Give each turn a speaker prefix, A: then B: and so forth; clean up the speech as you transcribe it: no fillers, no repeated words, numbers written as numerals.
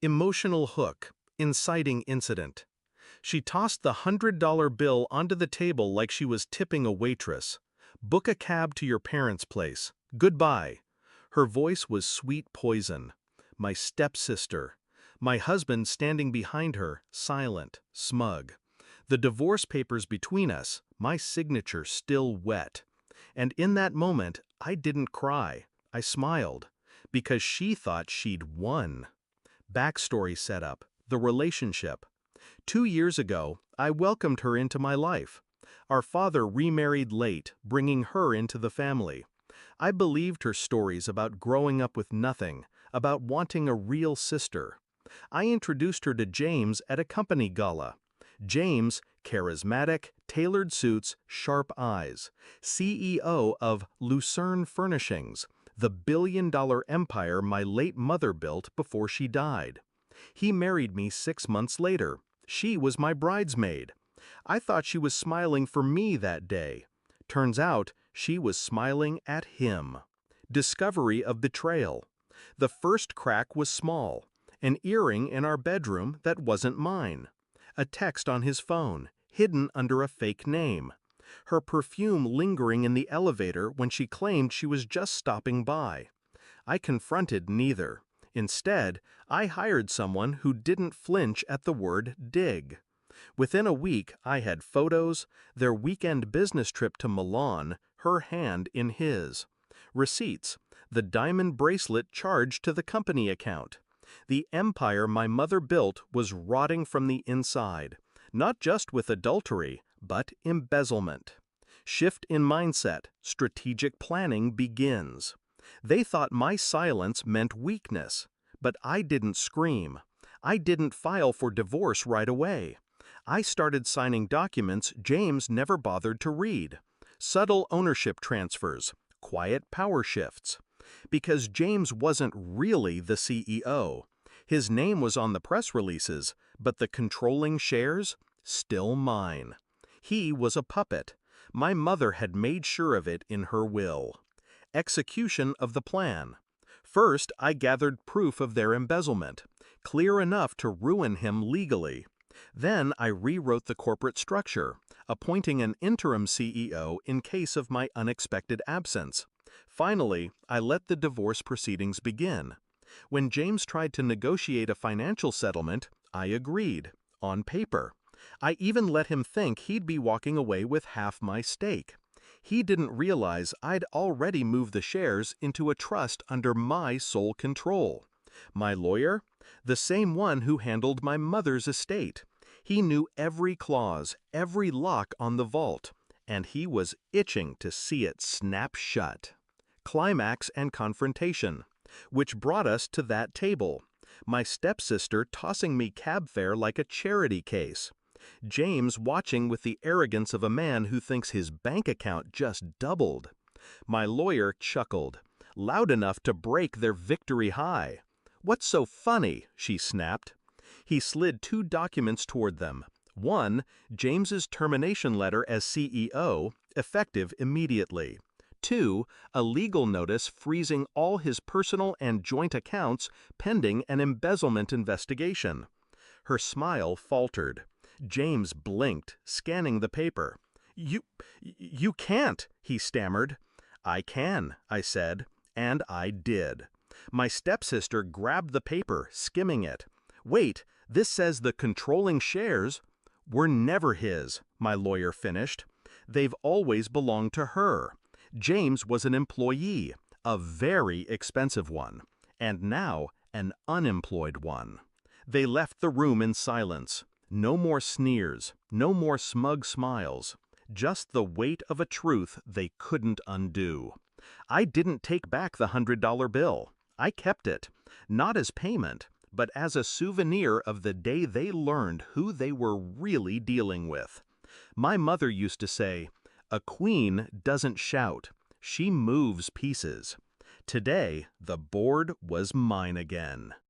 A: Emotional hook, inciting incident. She tossed the $100 bill onto the table like she was tipping a waitress. Book a cab to your parents' place. Goodbye. Her voice was sweet poison. My stepsister. My husband standing behind her, silent, smug. The divorce papers between us, my signature still wet. And in that moment, I didn't cry. I smiled. Because she thought she'd won. Backstory setup, the relationship. 2 years ago, I welcomed her into my life. Our father remarried late, bringing her into the family. I believed her stories about growing up with nothing, about wanting a real sister. I introduced her to James at a company gala. James, charismatic, tailored suits, sharp eyes, CEO of Lucerne Furnishings, the billion-dollar empire my late mother built before she died. He married me 6 months later. She was my bridesmaid. I thought she was smiling for me that day. Turns out, she was smiling at him. Discovery of betrayal. The first crack was small. An earring in our bedroom that wasn't mine. A text on his phone, hidden under a fake name. Her perfume lingering in the elevator when she claimed she was just stopping by. I confronted neither. Instead, I hired someone who didn't flinch at the word dig. Within a week, I had photos, their weekend business trip to Milan, her hand in his. Receipts, the diamond bracelet charged to the company account. The empire my mother built was rotting from the inside, not just with adultery, but embezzlement. Shift in mindset, strategic planning begins. They thought my silence meant weakness, but I didn't scream. I didn't file for divorce right away. I started signing documents James never bothered to read. Subtle ownership transfers, quiet power shifts. Because James wasn't really the CEO. His name was on the press releases, but the controlling shares? Still mine. He was a puppet. My mother had made sure of it in her will. Execution of the plan. First, I gathered proof of their embezzlement, clear enough to ruin him legally. Then I rewrote the corporate structure, appointing an interim CEO in case of my unexpected absence. Finally, I let the divorce proceedings begin. When James tried to negotiate a financial settlement, I agreed, on paper. I even let him think he'd be walking away with half my stake. He didn't realize I'd already moved the shares into a trust under my sole control. My lawyer? The same one who handled my mother's estate. He knew every clause, every lock on the vault, and he was itching to see it snap shut. Climax and confrontation, which brought us to that table. My stepsister tossing me cab fare like a charity case. James watching with the arrogance of a man who thinks his bank account just doubled. My lawyer chuckled, loud enough to break their victory high. "What's so funny?" she snapped. He slid 2 documents toward them. One, James's termination letter as CEO, effective immediately. 2, a legal notice freezing all his personal and joint accounts pending an embezzlement investigation. Her smile faltered. James blinked, scanning the paper. You can't," he stammered. "I can," I said, and I did. My stepsister grabbed the paper, skimming it. "Wait, this says the controlling shares were never his," my lawyer finished. "They've always belonged to her. James was an employee, a very expensive one, and now an unemployed one." They left the room in silence. No more sneers, no more smug smiles, just the weight of a truth they couldn't undo. I didn't take back the $100 bill. I kept it, not as payment, but as a souvenir of the day they learned who they were really dealing with. My mother used to say, "A queen doesn't shout, she moves pieces." Today, the board was mine again.